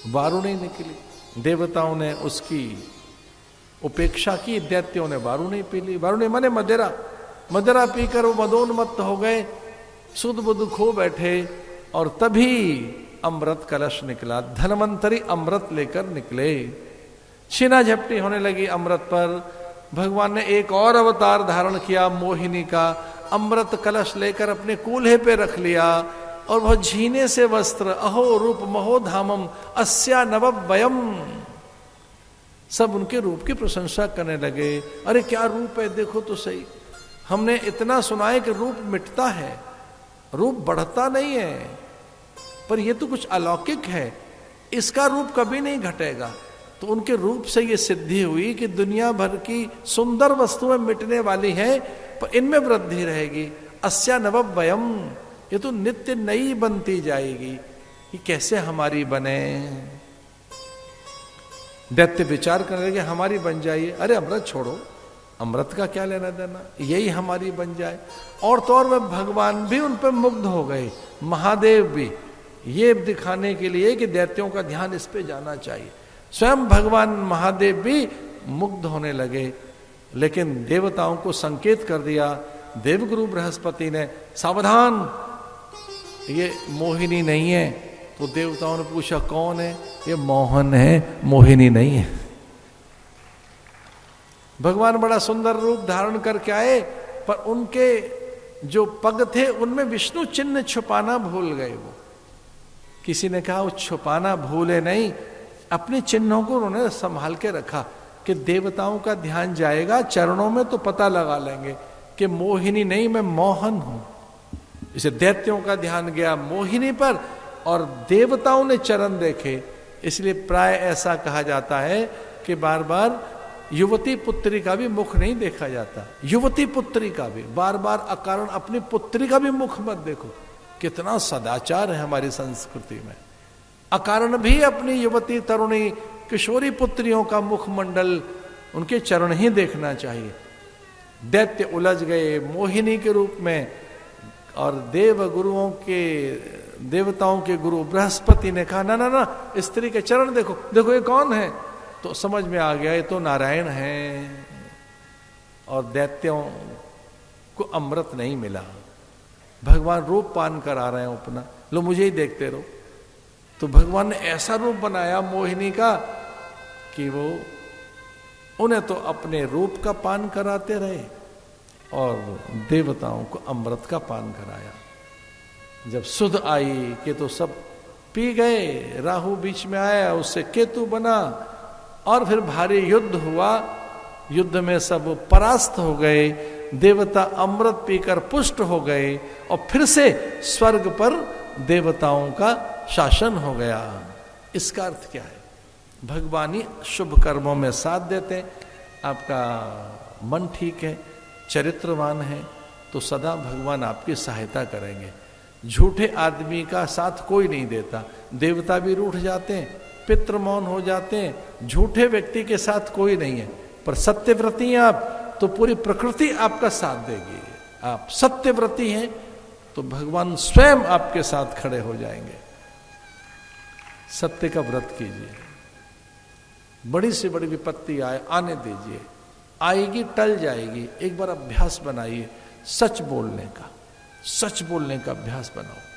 वारुणी निकली। देवताओं ने उसकी उपेक्षा की, दैत्यों ने वारुणी पी ली। वारुणी माने मदिरा। मदिरा पीकर वो मदोन्मत्त हो गए, सुध बुध खो बैठे, और तभी अमृत कलश निकला। धन्वंतरी अमृत लेकर निकले। छीना झपटी होने लगी अमृत पर। भगवान ने एक और अवतार धारण किया मोहिनी का। अमृत कलश लेकर अपने कूल्हे पे रख लिया, और वह झीने से वस्त्र, अहो रूप महो धामम अस्या नववयम, सब उनके रूप की प्रशंसा करने लगे। अरे क्या रूप है, देखो तो सही। हमने इतना सुना है कि रूप मिटता है, रूप बढ़ता नहीं है, पर यह तो कुछ अलौकिक है, इसका रूप कभी नहीं घटेगा। तो उनके रूप से यह सिद्धि हुई कि दुनिया भर की सुंदर वस्तुएं मिटने वाली हैं, पर इनमें वृद्धि रहेगी। अस्या नववयम, ये तो नित्य नई बनती जाएगी, कि कैसे हमारी बने। दैत्य विचार करने लगे हमारी बन जाइए। अरे अमृत छोड़ो, अमृत का क्या लेना देना, यही हमारी बन जाए। और तो और वह भगवान भी उन पर मुग्ध हो गए, महादेव भी, ये दिखाने के लिए कि दैत्यों का ध्यान इस पे जाना चाहिए। स्वयं भगवान महादेव भी मुग्ध होने लगे। लेकिन देवताओं को संकेत कर दिया देवगुरु बृहस्पति ने, सावधान, ये मोहिनी नहीं है। तो देवताओं ने पूछा कौन है? ये मोहन है, मोहिनी नहीं है। भगवान बड़ा सुंदर रूप धारण करके आए, पर उनके जो पग थे उनमें विष्णु चिन्ह छुपाना भूल गए। वो किसी ने कहा वो छुपाना भूले नहीं, अपने चिन्हों को उन्होंने संभाल के रखा कि देवताओं का ध्यान जाएगा चरणों में तो पता लगा लेंगे कि मोहिनी नहीं, मैं मोहन हूं। इसे दैत्यों का ध्यान गया मोहिनी पर, और देवताओं ने चरण देखे। इसलिए प्राय ऐसा कहा जाता है कि बार बार युवती पुत्री का भी मुख नहीं देखा जाता। युवती पुत्री का भी बार बार अकारण अपनी पुत्री का भी मुख मत देखो। कितना सदाचार है हमारी संस्कृति में। अकारण भी अपनी युवती तरुणी किशोरी पुत्रियों का मुखमंडल, उनके चरण ही देखना चाहिए। दैत्य उलझ गए मोहिनी के रूप में, और देवताओं के गुरु बृहस्पति ने कहा ना ना ना, स्त्री के चरण देखो, देखो ये कौन है। तो समझ में आ गया ये तो नारायण है। और दैत्यों को अमृत नहीं मिला। भगवान रूप पान कर आ रहे हैं अपना, लो मुझे ही देखते रहो। तो भगवान ने ऐसा रूप बनाया मोहिनी का कि वो उन्हें तो अपने रूप का पान कराते रहे, और देवताओं को अमृत का पान कराया। जब सुध आई कि तो सब पी गए, राहु बीच में आया, उससे केतु बना, और फिर भारी युद्ध हुआ। युद्ध में सब परास्त हो गए, देवता अमृत पीकर पुष्ट हो गए, और फिर से स्वर्ग पर देवताओं का शासन हो गया। इसका अर्थ क्या है? भगवान ही शुभ कर्मों में साथ देते हैं। आपका मन ठीक है, चरित्रवान है, तो सदा भगवान आपकी सहायता करेंगे। झूठे आदमी का साथ कोई नहीं देता। देवता भी रूठ जाते हैं, पितृ मौन हो जाते हैं। झूठे व्यक्ति के साथ कोई नहीं है, पर सत्यव्रती हैं आप तो पूरी प्रकृति आपका साथ देगी। आप सत्यव्रती हैं तो भगवान स्वयं आपके साथ खड़े हो जाएंगे। सत्य का व्रत कीजिए। बड़ी से बड़ी विपत्ति आने दीजिए, आएगी टल जाएगी। एक बार अभ्यास बनाइए सच बोलने का, सच बोलने का अभ्यास बनाओ।